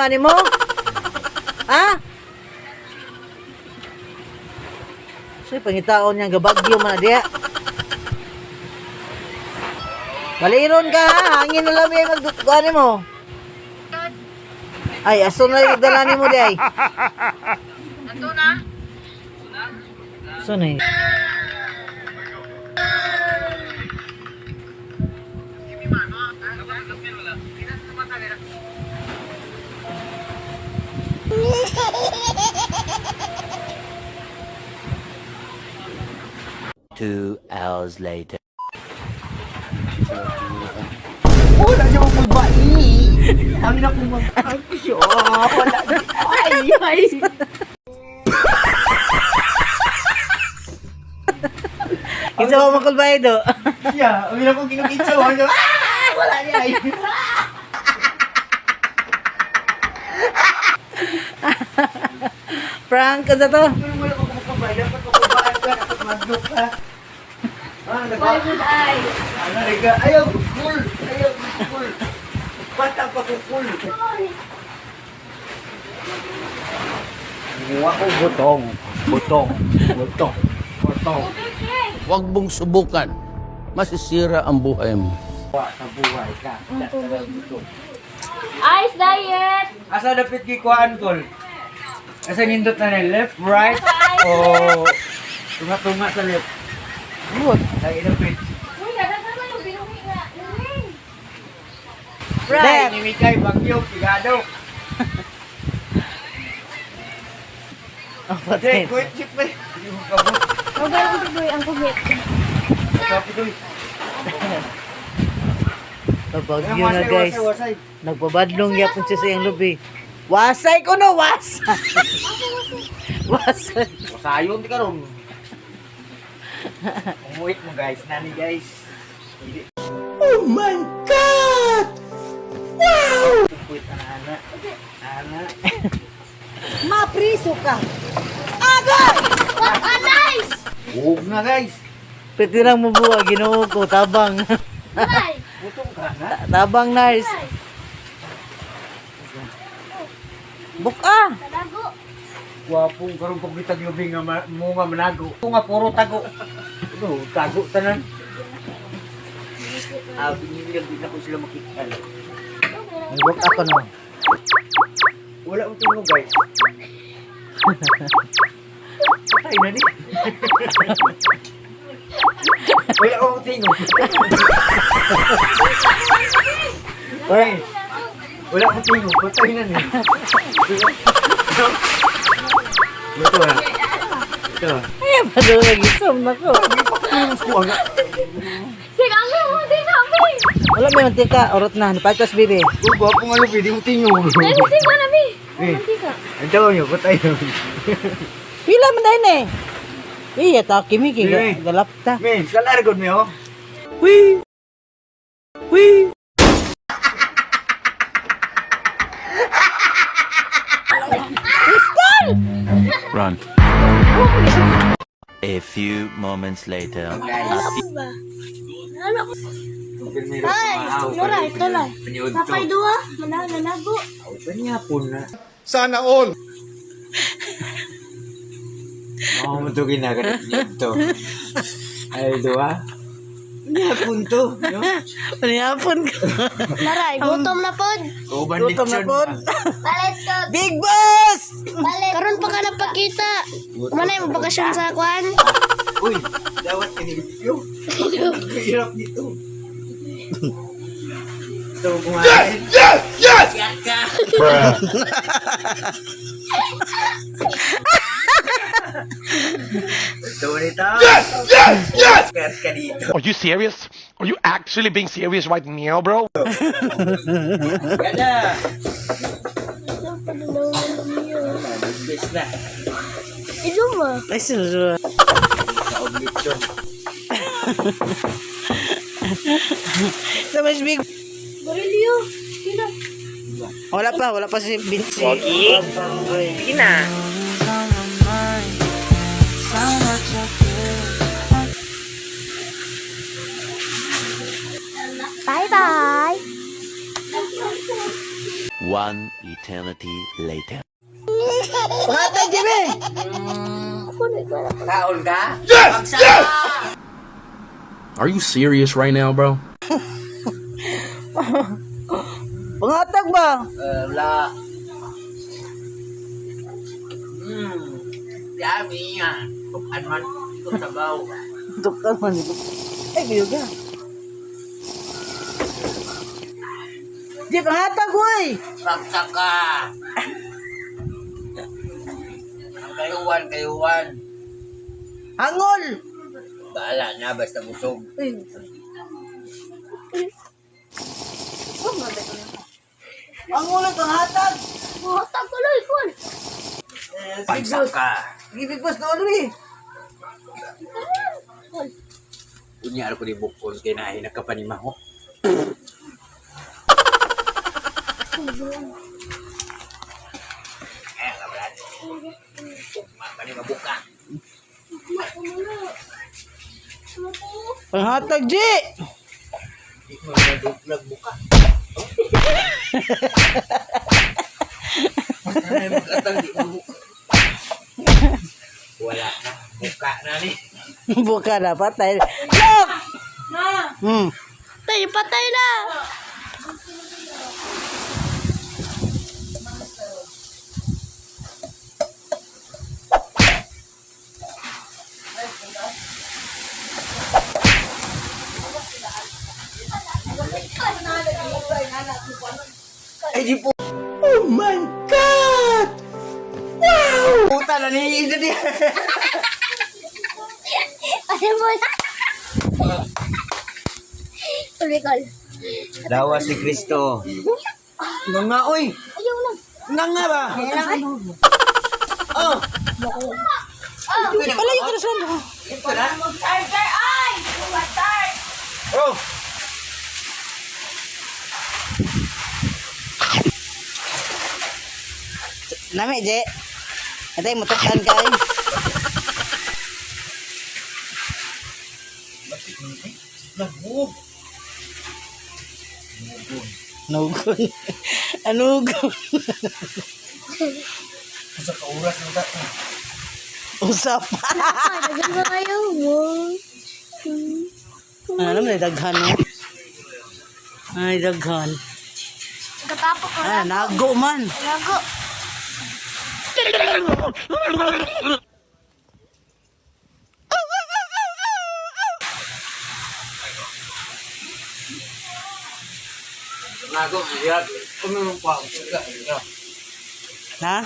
man mo? Ha? Sa'yo, pangitaon niya, gabagyo man na diya. Baliron ka ha, hangin na lang yung magdukkuhan mo. Ay, aso na yung dalani mo diya. Ito na? Aso na yun. Two hours later. Wala siya magbabae. Ang na kong mag-aksyo. Wala siya. Ay. Kinsa ko makulbay do. Siya, ang na kong kinukitso. Wala niya. Prank ka sa to. Wala ko magbabae. Dapat magbabae ka. Dapat mag-look ka. Why would I? Ayaw, cool. Ayaw, cool. Bata pa ko cool. Ginawa ko butong. Butong. Butong. Butong. Huwag mong subukan. Masisira ang buhay mo. Sa buhay ka. Ice diet! Asa dapat kikuhaan, Tol? Asa nindot na na left, right, o tunga-tunga sa left? Good. Lagi dapat. Uy, nagkakaroon mo yung binuhi nga. Right. Nimikay, bagyo, pigado. Oh, Hey, patay. kuit chip pa. Hindi mo kabot. Okay, ang tigoy, ang kumit. Sabi ko, Kabagyo na guys. wasay. Nagpabadlong yapon siya sa iyang lubi. Wasay ko no, wasay. Wasay. Wasayon di karon. Umuit mo guys, nani guys. Oh my God! Wow! Kuit ana-ana. Ana. Mapriso ka. What a nice! Huwag na guys. Pwede lang mo buwa, ginoo ko, tabang. Nice! Butong ka na. Tabang nurse. Buka. Talago. Wapong karon pagbitag lubing nga mo nga manago. Ito nga puro tago. Ito, tago tanan. Binigyan din ako sila makikita. Nag-work ako no. Wala mo tingog guys. Patay na ni. Wala mo tingog. Oy. Wala mo tingog, patay na ni. Ito na. Ito. Ay, madurag isom na ko. Sige, ang mo din kami! Wala may mantika, orot na. Napagkas, bibi. Ugo, ako nga lupi, di mo tingog. Dahil sige ko na, Mi! Eh, Mantika. ang tawa niyo, patay na. Pila man dahil eh. Iya, ta kimi Sige. galapta. Men, salargon mo, oh. Run. A few moments later. Ay, Nora, ito lang. Papay duwa, mananago. Panyapon na. Sana all. Oo, mo ito ginaganap niya ito. Ay, doa. Panyapon to, no? Panihapon ka. Naray, gutom na pod. O, Gutom na po. Balit ko. Big boss! Balit. Karon pa ka napakita. Manay mo bakasyon sa kwan? Uy, dawat ka ni Bipyo. Hirap dito. Ito, kumain. Yes! Ito, nito. Yes! Kat ka dito. Are you serious? Are you actually being serious right now, bro? Gada. Bes na. Ito mo. Ay, susunod. Sa oblitsyon. Sa mas big. Barilyo. Sino? Wala pa si Vinci. Sige na. Bye-bye. One eternity later. Pangatag, Jimmy! Kaon ka? Are you serious right now, bro? Pangatag ba? Wala. Yummy yan. Tukan man. Ito sabaw. Tukal man. Ay, kayo ka. Di, pangatag, boy! Pagsaka. Ang kayuwan. Hangol! Bahala na, basta busog. Ay. Hangol ang pangatag! Matag ko lang, Paul. Pagsaka. Gibig boss na ulo eh. Unyar ko di bukol, kinahin na kapanimaho. Kabrad. Makani mabuka. Pangatag, Ji! Di mo nagbuka. Ay, mag-atang di mo. Wala na. Buka na ni. Buka na, patay. Look! Tayo, patay na. Ay, di po. Oh my God! Puta na ni. Ito di. Ano mo na? Ulikol. Dawa si Kristo. Nga oy. Ayaw lang. Nga ba? Oh. Palayo ka na saan ako. Ito na. Charger, ay! Start! Oh. Nami, Je. Atay, mutukan ka eh. Nagbuog. Anugon. Anugon. Sa kauras ng tato. Usap. Dagan ba kayo mo? Ano naman, daghan mo. Ay, daghan. Katapok ko Ah, nago man. Nago. Nago, iyat. Kumulong pa ako. Ha?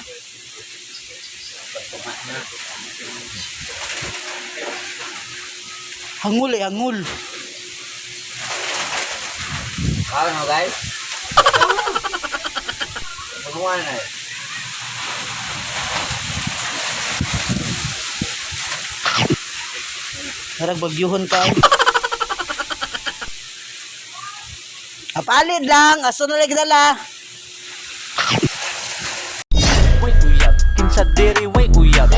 Hangul eh, hangul. Ano guys? Pagkakuan na eh. Harag bagyuhon ka eh. Apalid lang, aso na lang dala. Wait uyab, kinsa diri wait uyab.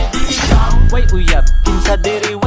Wait uyab, kinsa diri